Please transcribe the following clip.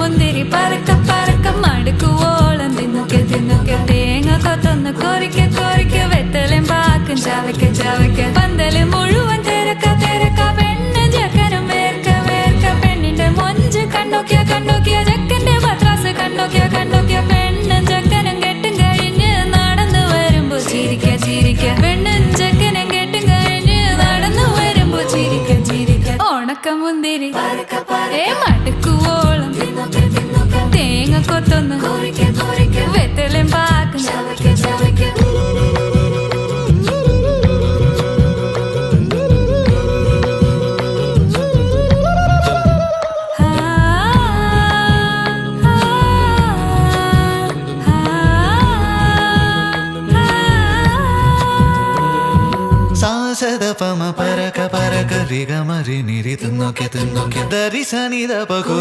മുന്തിരി പറക്ക പറക്ക മടുക്കുവോളം തിന്നുക്കെ തിന്നുക്കെ തേങ്ങ കൊത്തൊന്ന് കൊറിക്ക കൊറിക്ക വെത്തലും പാക്കും ചവയ്ക്ക ചവയ്ക്ക പന്തല് മുഴുവൻ തിരക്ക തിരക്ക പെണ്ണ് ചെക്കനും വേർക്ക വേർക്ക പെണ്ണിന്റെ മൊഞ്ച് കണ്ടോക്കിയ കണ്ടോക്കിയ ചെക്കന്റെ പത്രാസ് കണ്ടോക്കിയ കണ്ടോക്കിയ പെണ്ണും ചെക്കനും കെട്ടും കഴിഞ്ഞ് നടന്നു വരുമ്പോ ചിരിക്ക ചിരിക്ക പെണ്ണും ചെക്കനും കെട്ടും കഴിഞ്ഞ് നടന്നു വരുമ്പോ ചിരിക്ക ചിരിക്ക ഉണക്ക മുന്തിരി മടുക്കുവോളം തേങ്ങ കൊത്തൊന്ന് വെത്തലും പാക്കും സാസദപമ പരക പരക രിഗമരി നിരി തിന്നൊക്കെ തിന്നൊക്കെ ദരി സനിദ പകു